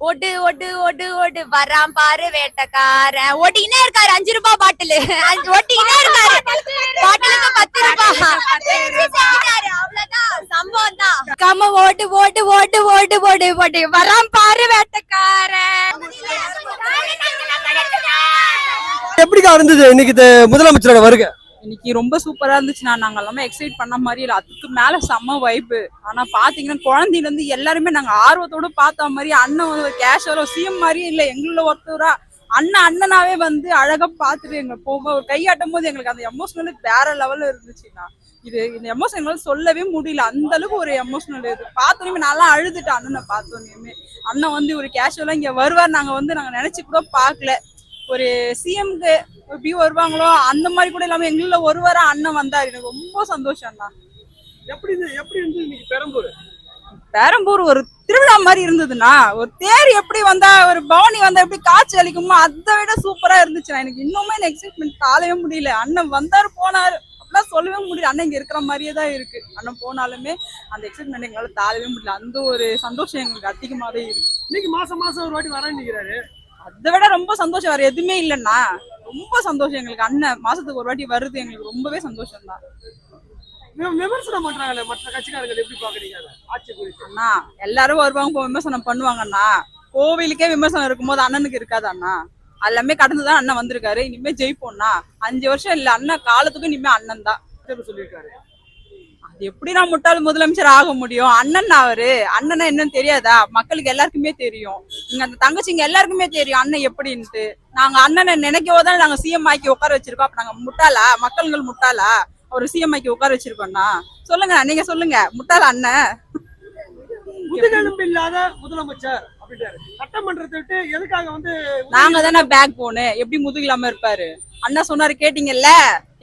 ஓட்டு ஓட்டு ஓட்டு ஓட்டு வரான் பாரு வேட்டக்காரன் ஓட்டிக்கினே இருக்காரு 5 ரூபாய் பாட்டில் ஓட்டிக்கினே இருக்காரு பாட்டிலுக்கு 10 ரூபாய் அவ்வளவுதான் சம்பவம் தான் கம்ம ஓட்டு ஓட்டு ஓட்டு ஓட்டு ஓட்டு ஓட்டு வரான் பாரு வேட்டக்காரன். எப்படிக்கா இருந்தது இன்னைக்கு முதலமைச்சரோட வருகை? இன்னைக்கு ரொம்ப சூப்பரா இருந்துச்சு. நாங்க எல்லாமே எக்ஸைட் பண்ண மாதிரி இல்லை, அதுக்கு மேல செம்ம வைப்பு. ஆனா பாத்தீங்கன்னா குழந்தையில இருந்து எல்லாருமே நாங்க ஆர்வத்தோட பார்த்த மாதிரி அண்ணன் வந்து ஒரு கேஷுவலா சிஎம் மாதிரியே இல்லை, எங்கள ஒருத்தரா அண்ணனாவே வந்து அழகா பாத்துட்டு எங்க போக கையாட்டும் போது எங்களுக்கு அந்த எமோஷனல் வேற லெவல்ல இருந்துச்சுன்னா இந்த எமோஷன் எங்களால சொல்லவே முடியல. அந்த அளவுக்கு ஒரு எமோஷனல் இது பார்த்தோன்னே நல்லா அழுதுட்டு அண்ணனை பார்த்தோன்னே. அண்ணன் வந்து ஒரு கேஷுவலா இங்க வருவார், நாங்க நினைச்சு கூட பாக்கல. ஒரு சிஎம்க்கு எப்படி வருவாங்களோ அந்த மாதிரி கூட இல்லாம எங்கள ஒருவரா அண்ணன் வந்தாரு. எனக்கு ரொம்ப சந்தோஷம் தான். எப்படி இருந்து இன்னைக்கு பெரம்பூர் ஒரு திருவிழா மாதிரி இருந்ததுன்னா, ஒரு தேர் எப்படி வந்தா ஒரு பவனி வந்தா எப்படி காட்சி அளிக்குமோ அதை விட சூப்பரா இருந்துச்சுன்னா எனக்கு இன்னுமே எக்ஸைட்மெண்ட் தாழவே முடியல. அண்ணன் வந்தாரு போனாரு அப்படிலாம் சொல்லவே முடியல. அண்ணன் இங்க இருக்கிற மாதிரியே தான் இருக்கு. அண்ணன் போனாலுமே அந்த எக்ஸைட்மெண்ட் எங்களால தாழவே முடியல. அந்த ஒரு சந்தோஷம் எங்களுக்கு அதிகமாவே இருக்கு. இன்னைக்கு மாசம் ஒரு வாட்டி வரேன்னு அதை விட ரொம்ப சந்தோஷம் வேற எதுவுமே இல்லைன்னா ரொம்ப சந்தோஷம் எங்களுக்கு. அண்ணன் மாசத்துக்கு ஒரு வாட்டி வருது எங்களுக்கு ரொம்பவே சந்தோஷம் தான். விமர்சனம் பண்றாங்கல்ல மற்ற கட்சிக்காரர்கள், எப்படி பாக்குறீங்க ஆட்சி குறித்து? அண்ணா எல்லாரும் வருவாங்க விமர்சனம் பண்ணுவாங்கண்ணா. கோவிலுக்கே விமர்சனம் இருக்கும்போது அண்ணனுக்கு இருக்காது அண்ணா. எல்லாமே கடந்துதான் அண்ணன் வந்திருக்காரு. இனிமே ஜெயிப்போம்னா 5 வருஷம் இல்ல அண்ணன் காலத்துக்கும் இனிமே அண்ணன் தான் சொல்லியிருக்காரு. அது எப்படி நான் முட்டாள் முதலமைச்சர் ஆக முடியும்? அண்ணன் அவரு அண்ணனா என்னன்னு தெரியாதா? மக்களுக்கு எல்லாருக்குமே தெரியும். இங்க அந்த தங்கச்சிங்க எல்லாருக்குமே தெரியும் அண்ணன் எப்படின்ட்டு. நாங்க அண்ணனை நினைக்கவோதான் நாங்க சிஎம் ஆக்கி உட்கார வச்சிருக்கோம். அப்ப நாங்க முட்டாளா? மக்கள்கள் முட்டாளா? ஒரு சிஎம் ஆக்கி உட்கார வச்சிருக்கோம்னா சொல்லுங்க, நீங்க சொல்லுங்க, முட்டாளா அண்ணன்? முதுகெலும்பு இல்லாத முதலமைச்சர் அப்படின்றாரு. சட்டமன்றத்தை விட்டு எதுக்காக வந்து நாங்க தானே பேக் போனு, எப்படி முதுகு இல்லாம இருப்பாரு? அண்ணா சொன்னாரு கேட்டீங்கல்ல,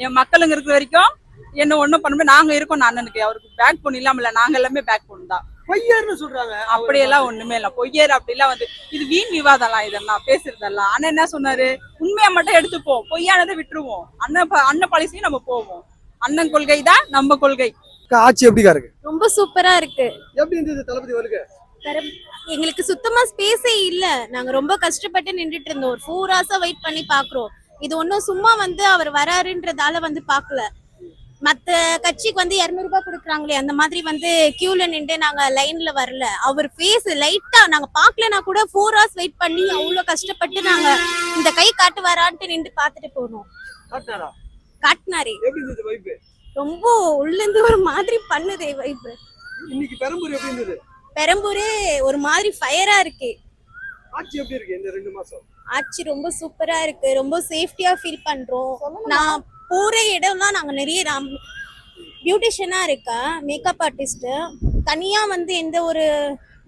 என் மக்களுங்க இருக்கிற வரைக்கும் என்ன ஒண்ணும் பண்ண நாங்க இருக்கோம். அண்ணனுக்கு அவருக்கு பேக் போன் இல்லாம இல்ல, நாங்க எல்லாமே பேக் போன் தான். பொய்யர்னு சொல்றாங்க. அப்படியெல்லாம் ஒண்ணுமே இல்ல. பொய்யர் அப்படிலாம் வந்து இது வீண் விவாதம்லாம், இதெல்லாம் பேசுறதெல்லாம். அண்ணன் என்ன சொன்னாரு? உண்மையா மட்டும் எடுத்துப்போம், பொய்யானதை விட்டுருவோம். அண்ணன் பாலிசியும் நம்ம போவோம். அண்ணன் கொள்கை தான் நம்ம கொள்கை. ஆட்சி எப்படிக்கா இருக்கு? ரொம்ப சூப்பரா இருக்கு. எப்படி இருந்தது தளபதி வருகை? எங்களுக்கு சுத்தமா ஸ்பேஸே இல்ல. நாங்க ரொம்ப கஷ்டப்பட்டு நின்றுட்டு இருந்தோம். ஒரு 4 hours வெயிட் பண்ணி பாக்குறோம். இது ஒன்னும் சும்மா வந்து அவர் வராருன்றதால வந்து பாக்கல. மத்த கட்சிக்கு வந்து 200 ரூபாய் கொடுக்குறாங்களே அந்த மாதிரி வந்து கியூல நின்று நாங்க லைன்ல வரல. அவர் ஃபேஸ் லைட்டா நாங்க பாக்கலனா கூட 4 hours வெயிட் பண்ணி அவ்வளவு கஷ்டப்பட்டு நாங்க இந்த கை காட்டு வரான்ட்டு நின்று பாத்துட்டு போனோம். காட்டினாரே. எப்படி இருந்தது வைப்? ரொம்ப உள்ள இருந்து ஒரு மாதிரி பண்ணுதே வைப். இன்னைக்கு பெரம்பூர் எப்படி இருந்தது? பெரம்பூரே ஒரு மாதிரி ஃபயரா இருக்கு. ஆட்சி எப்படி இருக்கு இந்த 2 மாசம்? ஆட்சி ரொம்ப சூப்பரா இருக்கு. ரொம்ப சேஃப்டியா ஃபீல் பண்றோம். நான் போற இடம்லாம் நாங்க நிறைய பியூட்டிஷியனா இருக்கேன், மேக்கப் ஆர்டிஸ்ட். தனியா வந்து எந்த ஒரு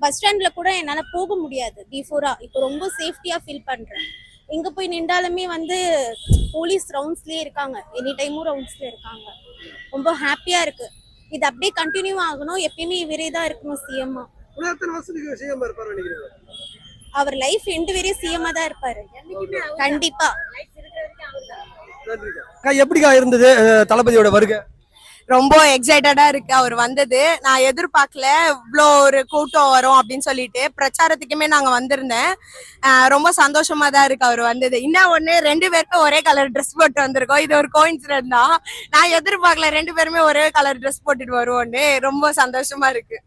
பஸ் ஸ்டாண்ட்ல கூட என்னால போக முடியாது பிஃபோரா. இப்போ ரொம்ப சேஃப்டியா ஃபீல் பண்றேன். எங்க போய் நின்றாலுமே வந்து போலீஸ் ரவுண்ட்ஸ்லயே இருக்காங்க, எனி டைமும் ரவுண்ட்ஸ்ல இருக்காங்க. ரொம்ப ஹாப்பியா இருக்கு. இது அப்படியே கண்டினியூ ஆகணும். எப்பயுமே இவரே தான் இருக்கணும் சிஎம்மா. அவர் லைஃப் எண்டு வரையும் சிஎம்மா தான் இருப்பாரு கண்டிப்பா. எப்படிக்கா இருந்தது தளபதியோட வருகை? ரொம்ப எக்ஸைட்டடா இருக்கு. அவர் வந்தது நான் எதிர்பார்க்கல, இவ்வளோ ஒரு கூட்டம் வரும் அப்படின்னு சொல்லிட்டு. பிரச்சாரத்துக்குமே நாங்க வந்திருந்தேன். ரொம்ப சந்தோஷமா தான் இருக்கு அவர் வந்தது. இன்னும் ஒண்ணு, 2 பேருக்கும் ஒரே கலர் ட்ரெஸ் போட்டு வந்திருக்கோம். இது ஒரு கோயின்சிடென்ட் தான். நான் எதிர்பார்க்கல 2 பேருமே ஒரே கலர் ட்ரெஸ் போட்டுட்டு வருவோன்னு. ரொம்ப சந்தோஷமா இருக்கு.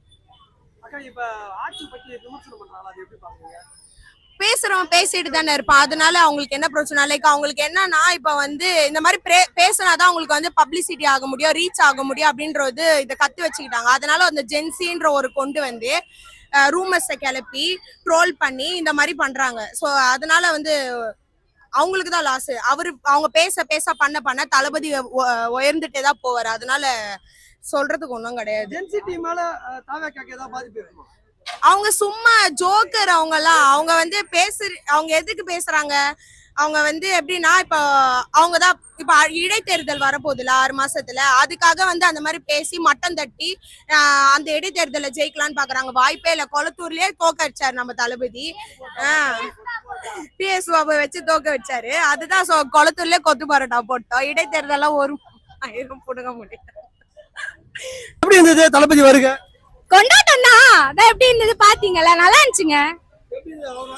பேசிட்டு தானே இருப்பான், அதனால அவங்களுக்கு என்ன பிரச்சனை? லைக் அவங்களுக்கு என்னன்னா, இப்ப வந்து இந்த மாதிரி பேசினாதான் அவங்களுக்கு வந்து பப்ளிசிட்டி ஆக முடியும், ரீச் ஆக முடியும் அப்படின்றது இதை கத்து வச்சுக்கிட்டாங்க. அதனால அந்த ஜென்சின்ற ஒரு கொண்டு வந்து ரூமர்ஸை கிளப்பி ட்ரோல் பண்ணி இந்த மாதிரி பண்றாங்க. ஸோ அதனால வந்து அவங்களுக்கு தான் லாஸ். அவங்க பேச பண்ண தளபதி உயர்ந்துட்டே தான் போவாரு. அதனால சொல்றதுக்கு ஒன்றும் கிடையாது. அவங்க சும்மா ஜோக்கர். அவங்க வந்து அவங்க எதுக்கு பேசுறாங்க? அவங்க வந்து எப்படின்னா, இப்ப அவங்கதான் இப்ப இடைத்தேர்தல் வரப்போகுதுல 6 மாசத்துல, அதுக்காக வந்து அந்த மாதிரி பேசி மட்டம் தட்டி அந்த இடைத்தேர்தலை ஜெயிக்கலான்னு பாக்குறாங்க. வாய்ப்பே இல்ல. கொளத்தூர்லயே தோக்க வச்சாரு நம்ம தளபதி. PS பாபு வச்சு தோக்க வச்சாரு. அதுதான் கொளத்தூர்லயே கொத்து பரோட்டா போட்டோம். இடைத்தேர்தலாம் ஒரு புடுங்க முடியும். எப்படி இருந்தது தளபதி வருகை? கொண்டாட்டம்னா அதான் எப்படி இருந்தது பாத்தீங்களா? நல்லா இருந்துச்சுங்க. எப்படி இருந்தது? அவர்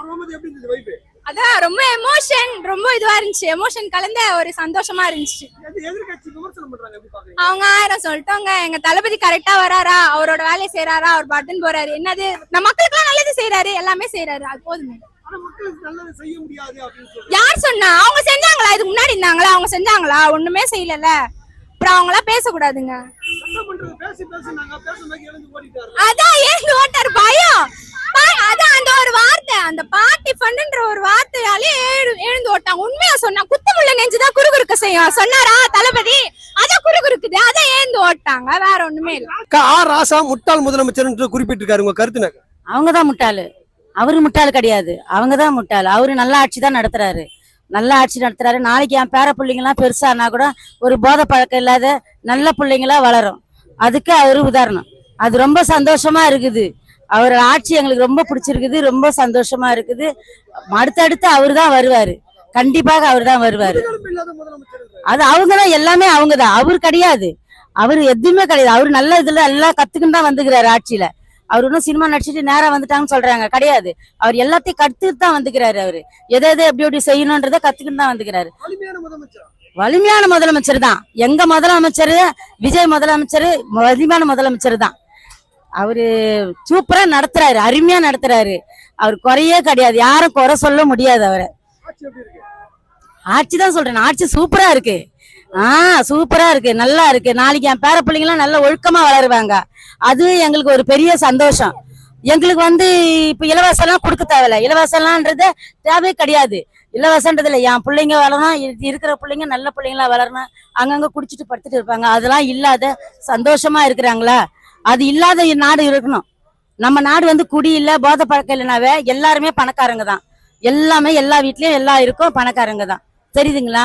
வரும்போது எப்படி இருந்தது வைப்பு? அதான் ரொம்ப எமோஷன், ரொம்ப இதுவா இருந்துச்சு. எமோஷன் கலந்த ஒரு சந்தோஷமா இருந்துச்சு. எதிர்கட்சி விமர்சனம் பண்றாங்க, எப்படி பாக்குறீங்க? அவங்க 1000 சொல்லிட்டாங்க, எங்க தளபதி கரெக்டா வராரா, அவரோட வேலையை செய்யறாரா, அவர் பட்டன் போறாரு, என்னது நம்ம மக்களுக்கு எல்லாம் நல்லது செய்யறாரு, எல்லாமே செய்யறாரு, அது போதுமே. ஆனா மக்களுக்கு நல்லது செய்ய முடியாது அப்படின்னு சொல்றாங்க. யார் சொன்னா? அவங்க செஞ்சாங்களா? இதுக்கு முன்னாடி இருந்தாங்களா? அவங்க செஞ்சாங்களா? ஒண்ணுமே செய்யல. அப்புறம் அவங்க எல்லாம் பேசக்கூடாதுங்க. சட்டமன்றம் பேசி நாங்க பேசும்போது எழுந்து ஓடிட்டாரு. அதான் ஏன் ஓட்டாரு பயம். அதான் அந்த ஒரு வார்த்தை, அந்த பார்ட்டி ஃபண்ட்ன்ற ஒரு வார்த்தையாலே எழுந்து ஓட்டாங்க. உண்மையா சொன்னா குத்தமுள்ள நெஞ்சுதான் குறுகுறுக்க செய்யும் சொன்னாரா தளபதி? அதான் குறுகுறுக்குது, அதான் எழுந்து ஓட்டாங்க, வேற ஒண்ணுமே இல்ல. ராசா முட்டாள் முதலமைச்சர் என்று குறிப்பிட்டிருக்காரு, உங்க கருத்து என்ன? அவங்கதான் முட்டாளு, அவரு முட்டாள் கிடையாது, அவங்கதான் முட்டாள். அவரு நல்ல ஆட்சி தான் நடத்துறாரு, நல்ல ஆட்சி நடத்துறாரு. நாளைக்கு என் பேர பிள்ளைங்க எல்லாம் பெருசானா கூட ஒரு போதை பழக்கம் இல்லாத நல்ல பிள்ளைங்களா வளரும். அதுக்கு அவரு உதாரணம். அது ரொம்ப சந்தோஷமா இருக்குது. அவர் ஆட்சி எங்களுக்கு ரொம்ப பிடிச்சிருக்குது, ரொம்ப சந்தோஷமா இருக்குது. அடுத்தடுத்து அவரு தான் வருவாரு, கண்டிப்பாக அவர் தான் வருவாரு. அது அவங்கதான், எல்லாமே அவங்கதான், அவரு கிடையாது. அவரு எதுவுமே கிடையாது. அவரு நல்ல இதுல எல்லாம் கத்துக்குன்னு தான் வந்துக்கிறாரு ஆட்சியில. அவர் இன்னும் சினிமா நடிச்சுட்டு நேரா வந்துட்டாங்கன்னு சொல்றாங்க, கிடையாது. அவர் எல்லாத்தையும் கத்துட்டு தான் வந்துக்கிறாரு. அவரு எதை எப்படி செய்யணும்ன்றத கத்துக்கிட்டு தான் வந்துக்கிறாரு. வலிமையான முதலமைச்சர் தான் எங்க முதலமைச்சர். விஜய் முதலமைச்சர் வலிமையான முதலமைச்சர் தான். அவரு சூப்பரா நடத்துறாரு, அருமையா நடத்துறாரு. அவர் குறையே கிடையாது, யாரும் குறை சொல்ல முடியாது அவரை. ஆட்சி தான் சொல்றேன், ஆட்சி சூப்பரா இருக்கு. சூப்பரா இருக்கு, நல்லா இருக்கு. நாளைக்கு என் பேர பிள்ளைங்களாம் நல்ல ஒழுக்கமா வளருவாங்க. அது எங்களுக்கு ஒரு பெரிய சந்தோஷம். எங்களுக்கு இப்ப இலவசம் எல்லாம் கொடுக்க தேவையில்ல. இலவசம்லான்றது தேவையே கிடையாது. இலவசன்றதுல என் பிள்ளைங்க வளரணும், இருக்கிற பிள்ளைங்க நல்ல பிள்ளைங்களா வளரணும். அங்கங்க குடிச்சிட்டு படுத்துட்டு இருப்பாங்க, அதெல்லாம் இல்லாத சந்தோஷமா இருக்கிறாங்களா? அது இல்லாத நாடு இருக்கணும். நம்ம நாடு குடி இல்ல, போதை பழக்கம் இல்லைனாவே எல்லாருமே பணக்காரங்க தான். எல்லாமே எல்லா வீட்லயும் எல்லாம் இருக்கும், பணக்காரங்க தான். தெரியுதுங்களா?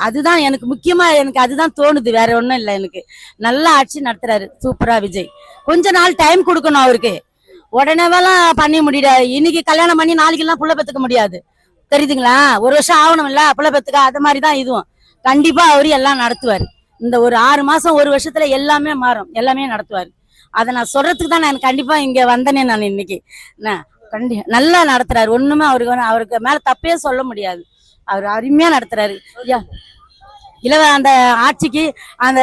அதுதான் எனக்கு முக்கியமா, எனக்கு அதுதான் தோணுது, வேற ஒண்ணும் இல்லை. எனக்கு நல்ல ஆட்சி நடத்துறாரு சூப்பரா விஜய். கொஞ்ச நாள் டைம் கொடுக்கணும் அவருக்கு. உடனேவெல்லாம் பண்ணி முடியாது. இன்னைக்கு கல்யாணம் பண்ணி நாளைக்கு எல்லாம் புள்ள பெத்துக்க முடியாது, தெரியுதுங்களா? ஒரு வருஷம் ஆகணும் இல்ல புள்ள பெத்துக்க. அது மாதிரிதான் இதுவும். கண்டிப்பா அவரு எல்லாம் நடத்துவாரு. இந்த ஒரு 6 மாசம் 1 வருஷத்துல எல்லாமே மாறும், எல்லாமே நடத்துவாரு. அதை நான் சொல்றதுக்கு தான் நான் கண்டிப்பா இங்க வந்தனே. நான் இன்னைக்கு நல்லா நடத்துறாரு. ஒண்ணுமே அவருக்கு மேல தப்பே சொல்ல முடியாது. அவர் அருமையா நடத்துறாரு. அந்த ஆட்சிக்கு அந்த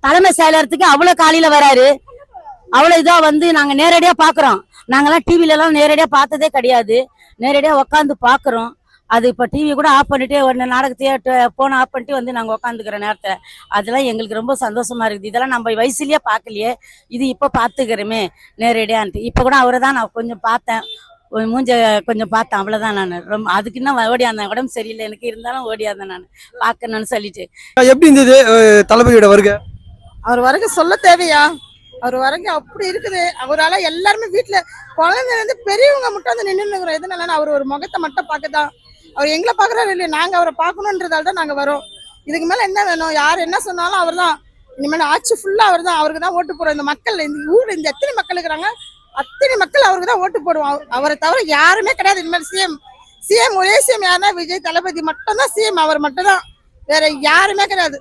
தலைமை செயலகத்துக்கு அவ்வளவு காலையில வராரு. அவ்வளவு இதா நாங்க நேரடியா பாக்குறோம். நாங்கெல்லாம் டிவில எல்லாம் நேரடியா பார்த்ததே கிடையாது. நேரடியா உட்காந்து பாக்குறோம். அது இப்ப டிவி கூட ஆஃப் பண்ணிட்டு ஒரு நாடகத்தையே போன ஆஃப் பண்ணிட்டு நாங்க உட்காந்துக்கிற நேரத்துல அதெல்லாம் எங்களுக்கு ரொம்ப சந்தோஷமா இருக்குது. இதெல்லாம் நம்ம வயசுலயே பாக்கலையே, இது இப்ப பாத்துக்கிறோமே நேரடியான்ட்டு. இப்ப கூட அவரை தான் நான் கொஞ்சம் பார்த்தேன், மூஞ்ச கொஞ்சம் பார்த்தேன், அவ்வளவுதான். நான் ரொம்ப அதுக்கு இன்னும் ஓடியாந்தேன், உடம்பு சரியில்லை எனக்கு, இருந்தாலும் ஓடியாந்தேன் நான் பாக்கணும்னு சொல்லிட்டு. எப்படி இருந்தது தளபதியோட வருகை? அவர் வருகை சொல்ல தேவையா? அவர் வருகை அப்படி இருக்குது. அவரால எல்லாருமே வீட்டுல குழந்தைல இருந்து பெரியவங்க மட்டும் நின்றுங்கிறோம். எதுனால அவர் ஒரு முகத்தை மட்டும் பார்க்கதான். அவர் எங்களை பாக்குறாரு இல்லையா, நாங்க அவரை பார்க்கணுன்றதால தான் நாங்க வரோம். இதுக்கு மேல என்ன வேணும்? யார் என்ன சொன்னாலும் அவர் தான். இனிமேல் ஆட்சி ஃபுல்லா அவர் தான், அவருக்கு தான் ஓட்டு போடுறோம். இந்த மக்கள், இந்த ஊர்ல இந்த எத்தனை மக்கள் இருக்கிறாங்க, அத்தனை மக்கள் அவருக்கு தான் ஓட்டு போடுவோம். அவரை தவிர யாருமே கிடையாது. இனிமேல் சிஎம் ஒரே சிஎம் யாருன்னா விஜய் தளபதி மட்டும் தான் சிஎம். அவர் மட்டும் தான், வேற யாருமே கிடையாது.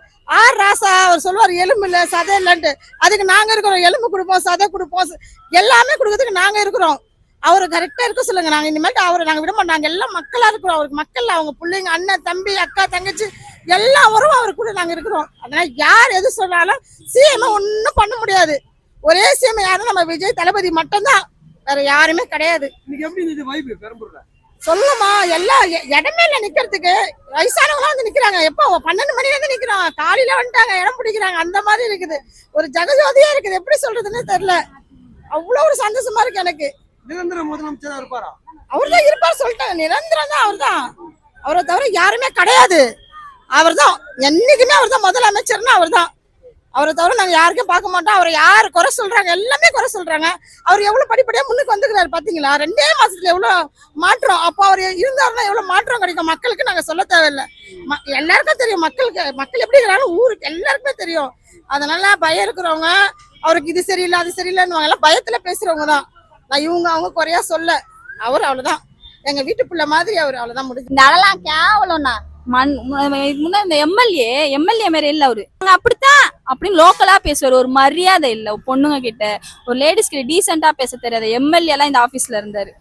ராசா அவர் சொல்லுவார் எலும்பு இல்ல சதை இல்லைன்ட்டு. அதுக்கு நாங்க இருக்கிறோம். எலும்பு கொடுப்போம், சதை கொடுப்போம், எல்லாமே கொடுக்கறதுக்கு நாங்க இருக்கிறோம். அவரு கரெக்டா இருக்க சொல்லுங்க. நாங்க இனிமேல் அவரை நாங்க விட மாட்டோம். நாங்க எல்லாம் மக்களா இருக்கிறோம். அவருக்கு மக்கள், அவங்க பிள்ளைங்க, அண்ணன் தம்பி அக்கா தங்கச்சி எல்லாம் வரும் அவரு கூட நாங்க இருக்கிறோம். அதனால யார் எது சொன்னாலும் சிஎம் ஒன்னும் பண்ண முடியாது. ஒரே சிஎம் யாரும் நம்ம விஜய் தளபதி மட்டும்தான், வேற யாருமே கிடையாது. சொல்லுமா எல்லாம் இடமே இல்ல நிக்கிறதுக்கு. வயசானவங்களாம் நிக்கிறாங்க. எப்போ 12 மணில இருந்து நிக்கிறாங்க, காலையில வந்துட்டாங்க, இடம் பிடிக்கிறாங்க. அந்த மாதிரி இருக்குது, ஒரு ஜெகஜோதியா இருக்குது. எப்படி சொல்றதுன்னு தெரியல. அவ்வளவு ஒரு சந்தோஷமா இருக்கு எனக்கு. நிரந்தர முதலமைச்சரா இருப்பாரா? அவர் தான் இருப்பார் சொல்லிட்டாங்க. நிரந்தரம் தான் அவர் தான். அவரை தவிர யாருமே கிடையாது. அவர் தான் என்னைக்குமே, அவர் தான் முதலமைச்சர்னா அவர் தான். அவரை தவிர நாங்க யாருக்கும் பார்க்க மாட்டோம். அவரை யாரு குறை சொல்றாங்க, எல்லாமே குறை சொல்றாங்க. அவர் எவ்வளவு படிப்படியா முன்னுக்கு வந்துக்கிறாரு பாத்தீங்களா? 2 மாசத்துல எவ்வளவு மாற்றம். அப்போ அவர் இருந்தாருன்னா எவ்வளவு மாற்றம் கிடைக்கும் மக்களுக்கு. நாங்க சொல்ல தேவையில்லை, எல்லாருக்கும் தெரியும். மக்கள் எப்படி இருக்கிறாங்க ஊருக்கு எல்லாருக்குமே தெரியும். அதனால பயம் இருக்கிறவங்க அவருக்கு இது சரியில்லை அது சரியில்லைன்னு எல்லாம் பயத்துல பேசுறவங்க தான். நான் இவங்க அவங்க குறையா சொல்ல. அவர் அவ்வளவுதான் எங்க வீட்டு பிள்ளை மாதிரி. அவர் அவ்வளவுதான் முடிஞ்சு. அதெல்லாம் கேவலம்னா முன்ன இந்த எம்எல்ஏ மாதிரி இல்ல அவரு அப்படித்தான் அப்படின்னு லோக்கலா பேசுவாரு. ஒரு மரியாதை இல்ல பொண்ணுங்க கிட்ட, ஒரு லேடிஸ் கிட்ட டீசெண்டா பேச தெரியாத எம்எல்ஏ எல்லாம் இந்த ஆபீஸ்ல இருந்தாரு.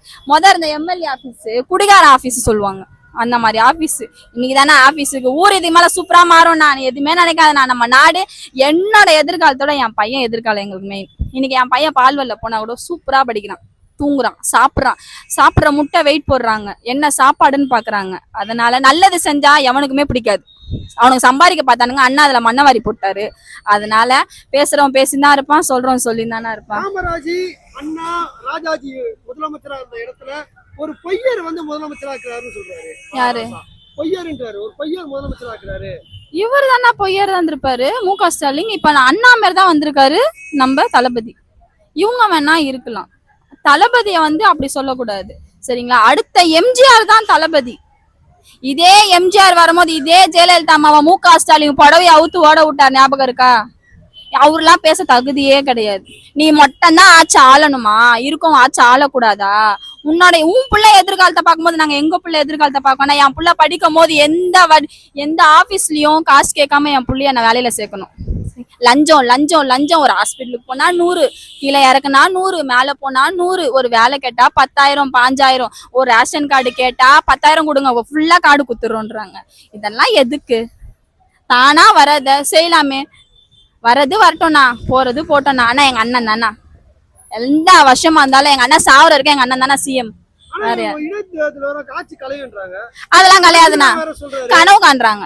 இருந்த எம்எல்ஏ ஆபீஸ் குடிகார ஆபீஸ் சொல்லுவாங்க, அந்த மாதிரி ஆபீஸ். இன்னைக்கு தானே ஆபீஸுக்கு ஊர் இது மேல சூப்பரா மாறும். நான் எதுவுமே நினைக்காத, நான் நம்ம நாடு என்னோட எதிர்காலத்தோட என் பையன் எதிர்காலம் எங்களுக்கு மெயின். இன்னைக்கு என் பையன் பால்வல்ல போனா கூட சூப்பரா படிக்கிறான், தூங்குறான், சாப்பிடுற முட்டை வெயிட் போடுறாங்க, என்ன சாப்பாடுன்னு பாக்குறாங்க. அதனால நல்லது செஞ்சா எவனுக்குமே பிடிக்காது. அவனுக்கு சம்பாதிக்க பார்த்தானுங்க, அண்ணா அதுல மண்ணவாரி போட்டாரு. அதனால பேசுறவன் பேசிதான் இருப்பான், சொல்றவன் சொல்லிதானா இருப்பான். ராமராஜி அண்ணா ராஜாஜி முதலமைச்சரா இருந்த இடத்துல ஒரு பொய்யர் வந்து முதலமைச்சரா இருக்கிறாருன்னு சொல்றாரு. யாரு பொய்யர்ன்றாரு? ஒரு பொய்யர் முதலமைச்சரா இருக்கிறாரு. இவர் தானே பொய்யர் வந்திருப்பாரு, மு.க. ஸ்டாலின். இப்ப அண்ணா மாதிரி தான் வந்திருக்காரு நம்ம தளபதி. இவங்க வேணா இருக்கலாம், தளபதியை வந்து அப்படி சொல்லக்கூடாது சரிங்களா. அடுத்த எம்ஜிஆர் தான் தளபதி. இதே எம்ஜிஆர் வரும்போது இதே ஜெயலலிதா அம்மாவை மு.க. ஸ்டாலின் புடவையை அவுத்து ஓட விட்டார், ஞாபகம் இருக்கா? அவர்லாம் பேச தகுதியே கிடையாது. நீ மட்டும்தான் ஆட்சி ஆளணுமா, இருக்கும் ஆட்சி ஆளக்கூடாதா? உன் பிள்ளை எதிர்காலத்தை பார்க்கும்போது நாங்க எங்க பிள்ளை எதிர்காலத்தை பார்க்கணும். என் பிள்ளை படிக்கும் போது எந்த ஆபீஸ்லயும் காசு கேட்காம என் பிள்ளைய நான் வேலையில சேர்க்கணும். லஞ்சம் ஒரு ஹாஸ்பிட்டலுக்கு போனா 100, கீழே இறக்குனா 100, மேல போனா 100, ஒரு வேலை கேட்டா 10,000 5,000, ஒரு ரேஷன் கார்டு கேட்டா 10,000 கொடுங்க, ஃபுல்லா கார்டு குத்துறோன்றாங்க. இதெல்லாம் எதுக்கு? தானா வரத செய்யலாமே, வரது வரட்டும்ண்ணா, போறது போட்டோம்ண்ணா. ஆனா எங்க அண்ணன் தானா, எந்த வருஷமா இருந்தாலும் எங்க அண்ணன் சாவர இருக்க, எங்க அண்ணன் தானே சிஎம். அதெல்லாம் கலையாதுண்ணா, கனவு காண்றாங்க.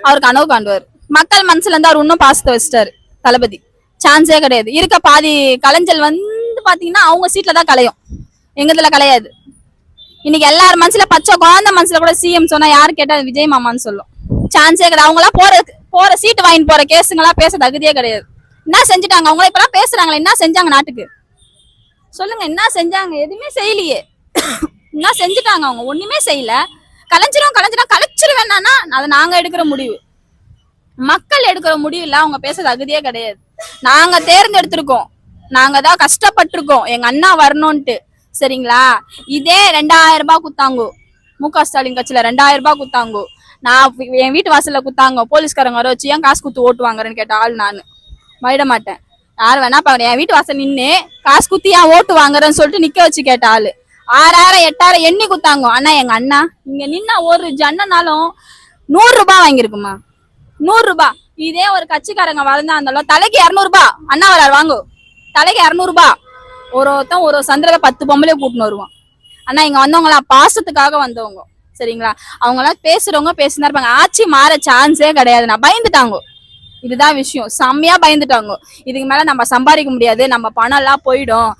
அவர் கனவு காண்டுவார். மக்கள் மனசுல இருந்து அவர் இன்னும் பாசத்தை வச்சிட்டாரு தளபதி. சான்ஸே கிடையாது. இருக்க பாதி கலைஞல் வந்து பாத்தீங்கன்னா அவங்க சீட்ல தான் கலையும், எங்க இதுல கலையாது. இன்னைக்கு எல்லாரும் மனசுல பச்சை குழந்தை மனசுல கூட சிஎம் சொன்னா யாரு கேட்டா விஜய் மாமான்னு சொல்லும். சான்ஸே கிடையாது. அவங்க எல்லாம் போற சீட்டு வாங்கி போற கேஸுங்கெல்லாம் பேச தகுதியே கிடையாது. என்ன செஞ்சுட்டாங்க அவங்க? இப்பெல்லாம் பேசுறாங்களே, என்ன செஞ்சாங்க நாட்டுக்கு சொல்லுங்க? என்ன செஞ்சாங்க? எதுவுமே செய்யலையே. என்ன செஞ்சுட்டாங்க அவங்க? ஒண்ணுமே செய்யல. கலைச்சிருவேன்னா அது நாங்க எடுக்கிற முடிவு, மக்கள் எடுக்கிற முடிவு இல்ல. அவங்க பேச தகுதியே கிடையாது. நாங்க தேர்ந்தெடுத்திருக்கோம், நாங்க தான் கஷ்டப்பட்டிருக்கோம் எங்க அண்ணா வரணும்ட்டு சரிங்களா. இதே 2000 ரூபாய் குத்தாங்கோ, மு.க. ஸ்டாலின் கட்சியில 2000 ரூபாய் குத்தாங்கோ. நான் என் வீட்டு வாசல்ல குத்தாங்க, போலீஸ்காரங்க வர வச்சு ஏன் காசு குத்து ஓட்டுவாங்கன்னு கேட்ட ஆள் நானு. விட மாட்டேன், யாரு வேணா பாருங்க. என் வீட்டு வாசல் நின்று காசு குத்தி ஏன் ஓட்டு வாங்குறேன்னு சொல்லிட்டு நிக்க வச்சு கேட்ட ஆளு. 6000 8000 எண்ணி குத்தாங்க. ஆனா எங்க அண்ணா இங்க நின்னா ஒரு ஜன்னனாலும் 100 ரூபாய் வாங்கிருக்குமா, 100 ரூபாய். இதே ஒரு கட்சிக்காரங்க வளர்ந்தா இருந்தாலும் தலைக்கு 200 ரூபாய் அண்ணா வராரு வாங்கு, தலைக்கு 200 ரூபாய். ஒருத்தன் ஒரு சந்திரவை 10 பொம்பளை கூட்டின்னு வருவான். ஆனா இங்க வந்தவங்களாம் பாசத்துக்காக வந்தவங்க சரிங்களா. அவங்க எல்லாம் பேசுறவங்க பேசினா இருப்பாங்க. ஆட்சி மாற சான்ஸே கிடையாதுண்ணா. பயந்துட்டாங்க, இதுதான் விஷயம். செம்மையா பயந்துட்டாங்க. இதுக்கு மேல நம்ம சம்பாதிக்க முடியாது, நம்ம பணம் எல்லாம் போயிடும்.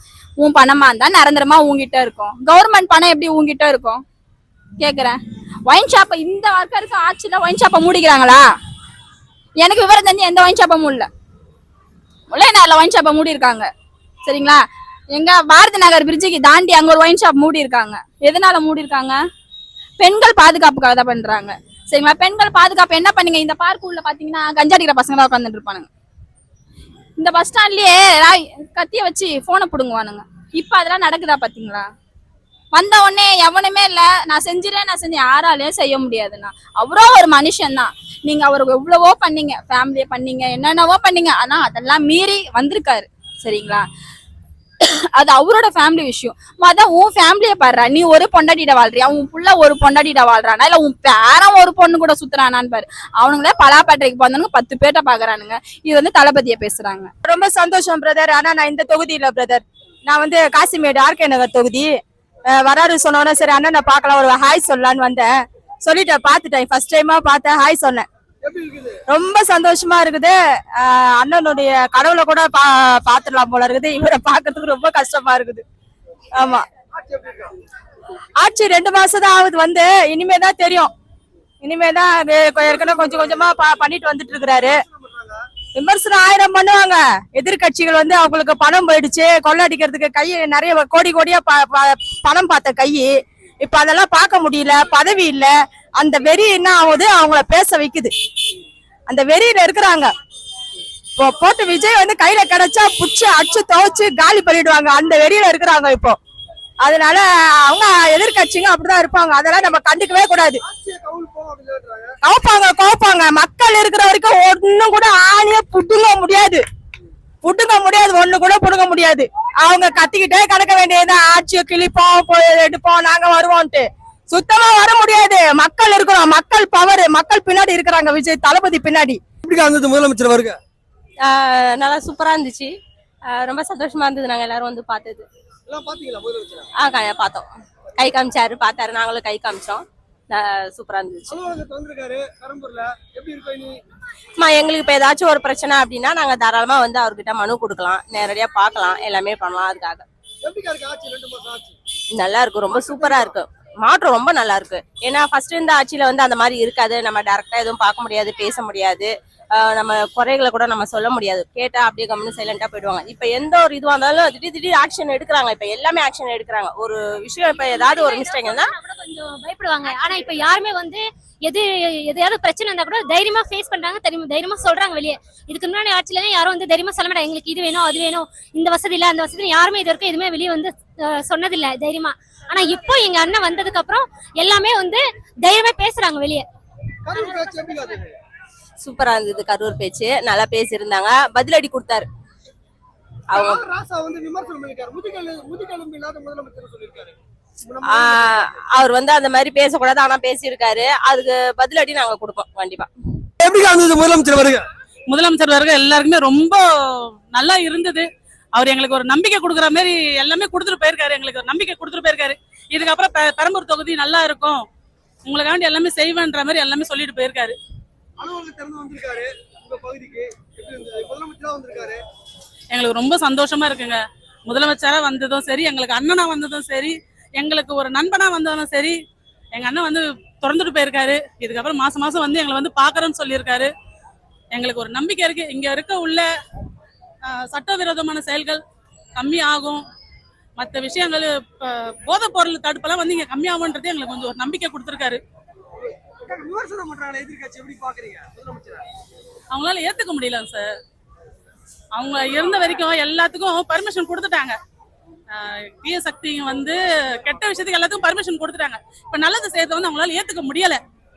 உன் பணமா இருந்தா நிரந்தரமா உங்ககிட்ட இருக்கும். கவர்மெண்ட் பணம் எப்படி உங்ககிட்ட இருக்கும் கேக்குறேன். ஒயின் ஷாப்ப இந்த ஒர்க்கருக்கு ஆட்சியில ஒயின் ஷாப்பை மூடிக்கிறாங்களா? எனக்கு விவரம் தெரிஞ்சு எந்த ஒயின் ஷாப்பும் இல்ல. முல்லைநகர்ல ஒயின் ஷாப்பை மூடி இருக்காங்க சரிங்களா. எங்க பாரதி நகர் பிரிட்ஜுக்கு தாண்டி அங்க ஒரு ஒயின் ஷாப் மூடி இருக்காங்க. எதனால மூடி இருக்காங்க? பெண்கள் பாதுகாப்புக்காக தான் பண்றாங்க சரிங்களா. பெண்கள் பாதுகாப்பு என்ன பண்ணீங்க? இந்த பார்க் உள்ள பாத்தீங்கன்னா கஞ்சாடிக்கிற பசங்க தான் உட்காந்துட்டு இருப்பானுங்க. இந்த பஸ் ஸ்டாண்ட்லயே கத்திய வச்சு போனை புடுங்குவானுங்க. இப்ப அதெல்லாம் நடக்குதா பாத்தீங்களா? வந்த உடனே எவனுமே இல்ல, நான் செஞ்சேன் யாராலையும் செய்ய முடியாதுண்ணா. அவரோ ஒரு மனுஷன் தான். நீங்க அவருக்கு எவ்வளவோ பண்ணீங்க, ஃபேமிலிய பண்ணீங்க, என்னென்னவோ பண்ணீங்க. ஆனா அதெல்லாம் மீறி வந்திருக்காரு சரிங்களா. அது அவரோட ஃபேமிலி விஷயம். அதான் உன் ஃபேமிலிய பாடுறா. நீ ஒரு பொண்டாட்டிட்ட வாழ்றியா, உன் புள்ள ஒரு பொண்டாட்டிட்ட வாழ்றானா, இல்ல உன் பேரன் ஒரு பொண்ணு கூட சுத்துறானான்னு பாரு. அவனுங்களே பலாப்பேட்டைக்கு போந்தானுங்க 10 பேர்ட்ட பாக்குறானுங்க. இது வந்து தளபதியை பேசுறாங்க. ரொம்ப சந்தோஷம் பிரதர். ஆனா நான் இந்த தொகுதி இல்ல பிரதர், நான் வந்து காசிமேடு ஆர்கே நகர் தொகுதி. வராரு சொன்னோன்னா சரி அண்ணன் நான் பாக்கலாம், ஒரு ஹாய் சொல்லலான்னு வந்தேன். சொல்லிட்டேன், பாத்துட்டேன், ஃபர்ஸ்ட் டைமா பார்த்தேன், ஹாய் சொன்னேன். ரொம்ப சந்தோஷமா இருக்குது. அண்ணனுடைய கடவுளை கூட பாத்துடலாம் போல இருக்குது. இவரை பாக்குறதுக்கு ரொம்ப கஷ்டமா இருக்குது. ஆமா, ஆட்சி 2 மாசம் தான் ஆகுது வந்து. இனிமேதான் தெரியும். இனிமேதான் ஏற்கனவே கொஞ்சம் கொஞ்சமா பண்ணிட்டு வந்துட்டு இருக்கிறாரு. விமர்சனம் 1000 பண்ணுவாங்க. எதிர்கட்சிகள் வந்து அவங்களுக்கு பணம் போயிடுச்சு, கொள்ளடிக்கிறதுக்கு கை நிறைய கோடியா பணம் பார்த்த கை. இப்ப அதெல்லாம் பார்க்க முடியல, பதவி இல்ல. அந்த வெறி என்ன ஆகுது, அவங்கள பேச வைக்குது. அந்த வெறியில இருக்கிறாங்க. இப்போ போட்டு விஜய் வந்து கையில கிடைச்சா புடிச்சு அடிச்சு துவைச்சு காலி பண்ணிடுவாங்க. அந்த வெறியில இருக்கிறாங்க இப்போ. அதனால அவங்க எதிர்கட்சிங்க அப்படிதான் இருப்பாங்க. அதெல்லாம் நம்ம கண்டுக்கவே கூடாது. ஆட்சியை கவுல் போகும் அப்படின்னு சொல்றாங்க. கோப்பாங்க. மக்கள் இருக்கிற வரைக்கும் ஒண்ணும் கூட ஆணிய புடுங்க முடியாது. ஒண்ணு கூட புடுங்க முடியாது. அவங்க கத்திக்கிட்டே கிடக்க வேண்டியது. ஆட்சியை கிழிப்போம் எடுப்போம் நாங்க வருவோம்ட்டு சுத்தமா வர முடியாது. மக்கள் இருக்கிறோம். மக்கள் பவர். மக்கள் பின்னாடி இருக்கிறாங்க. விஜய் தளபதி பின்னாடி. எப்படி இருந்தது முதலமைச்சர் வருக? நல்லா சூப்பரா இருந்துச்சு. ரொம்ப சந்தோஷமா இருந்தது. நாங்க எல்லாரும் வந்து பார்த்தது. எல்லாம் பாத்தீங்களா முதலமைச்சர்? பார்த்தோம். கை காமிச்சாரு, பார்த்தாரு, நாங்களும் கை காமிச்சோம். சூப்பரா இருந்துச்சு. அலுவலகத்துக்கு வந்திருக்காரு பெரம்பூர்ல. எப்படி இருக்கு நீ? எங்களுக்கு இப்ப ஏதாச்சும் ஒரு பிரச்சனை அப்படின்னா நாங்க தாராளமா வந்து அவர்கிட்ட மனு கொடுக்கலாம், நேரடியா பார்க்கலாம், எல்லாமே பண்ணலாம். அதுக்காக எப்படி இருக்கு ஆட்சி? 2 மாசம் ஆச்சு. நல்லா இருக்கு. ரொம்ப சூப்பரா இருக்கு. மாற்றம் ரொம்ப நல்லா இருக்கு. ஏன்னா ஃபர்ஸ்ட் இருந்த ஆட்சியில வந்து அந்த மாதிரி இருக்காது. நம்ம டைரக்டா எதுவும் பார்க்க முடியாது, பேச முடியாது, நம்ம குறைகளை கூட நம்ம சொல்ல முடியாது. கேட்டா அப்படியே கம்முன்னு சைலண்டா போயிடுவாங்க. இப்ப எந்த ஒரு இதுவா இருந்தாலும் திடீர் ஆக்ஷன் எடுக்கிறாங்க. இப்ப எல்லாமே ஆக்ஷன் எடுக்கிறாங்க. ஒரு விஷயம் இப்ப ஏதாவது ஒரு மிஸ்டேக் இருந்தா கொஞ்சம் பயப்படுவாங்க. ஆனா இப்ப யாருமே வந்து எதையாவது பிரச்சனை இருந்தா கூட தைரியமா ஃபேஸ் பண்றாங்க, தைரியமா சொல்றாங்க வெளியே. இதுக்கு முன்னாடி ஆட்சியில யாரும் வந்து தைரியமா சொல்ல மாட்டாங்க, எங்களுக்கு இது வேணும் அது வேணும், இந்த வசதி இல்ல அந்த வசதி. யாருமே இது வரைக்கும் எதுவுமே வெளியே வந்து சொன்னதில்ல தைரியமா. ஆனா இப்போ எங்க அண்ணன் வந்ததுக்கு அப்புறம் எல்லாமே வந்து தைரியமா பேசுறாங்க வெளியே. கரூர் ஆட்சி எப்படி காட்டுது? சூப்பரா இருந்தது. கரூர் பேச்சு நல்லா பேசியிருந்தாங்க. பதிலடி கொடுத்தாரு. அவங்க ராசா வந்து விமர்சனம் பண்ணிருக்காரு. முதுகெலும்பு இல்லாத முதலமைச்சர் சொல்லிருக்காரு. அவர் வந்து அந்த மாதிரி பேசக்கூடாது, ஆனா பேசியிருக்காரு. அதுக்கு பதிலடி நாங்க கொடுப்போம் கண்டிப்பா. எப்படி இருந்தது முதலமைச்சர் வருக? முதலமைச்சர் வருக எல்லாருக்குமே ரொம்ப நல்லா இருந்தது. அவர் எங்களுக்கு ஒரு நம்பிக்கை கொடுக்குற மாதிரி எல்லாமே கொடுத்துட்டு போயிருக்காரு. எங்களுக்கு ஒரு நம்பிக்கை கொடுத்துட்டு போயிருக்காரு. இதுக்கப்புறம் பெரம்பூர் தொகுதி நல்லா இருக்கும், உங்களுக்காண்டி எல்லாமே செய்வேன்ற மாதிரி எல்லாமே சொல்லிட்டு போயிருக்காரு. அலுவலகத்திலிருந்து வந்திருக்காரு உங்க பகுதிக்கு. எப்படி இருந்தது? முதலமைச்சரா வந்திருக்காரு. எங்களுக்கு ரொம்ப சந்தோஷமா இருக்குங்க. முதலமைச்சரா வந்ததும் சரி, எங்களுக்கு அண்ணனா வந்ததும் சரி, எங்களுக்கு ஒரு நண்பனா வந்ததும் சரி, எங்க அண்ணன் வந்து திறந்துட்டு போயிருக்காரு. இதுக்கப்புறம் மாசம் மாசம் வந்து எங்களை வந்து பாக்குறேன்னு சொல்லியிருக்காரு. எங்களுக்கு ஒரு நம்பிக்கை இருக்கு. இங்க இருக்க உள்ள சட்டவிரோதமான செயல்கள் கம்மி ஆகும், மற்ற விஷயங்கள் போதைப் பொருள் தடுப்பெல்லாம் வந்து இங்க கம்மியாகும்ன்றது எங்களுக்கு கொஞ்சம் ஒரு நம்பிக்கை கொடுத்துருக்காரு. விமர்சனம் பண்றாங்க எதிர்கட்சி, எப்படி பாக்குறீங்க முதலமைச்சர்? அவங்களால ஏத்துக்க முடியல சார். அவங்க இருந்த வரைக்கும் எல்லாத்துக்கும் பர்மிஷன் கொடுத்துட்டாங்க. தீய சக்தி வந்து கெட்ட விஷயத்துக்கு எல்லாத்துக்கும் பர்மிஷன் கொடுத்துட்டாங்க. இப்ப நல்லது செய்யறத வந்து அவங்களால ஏத்துக்க முடியல.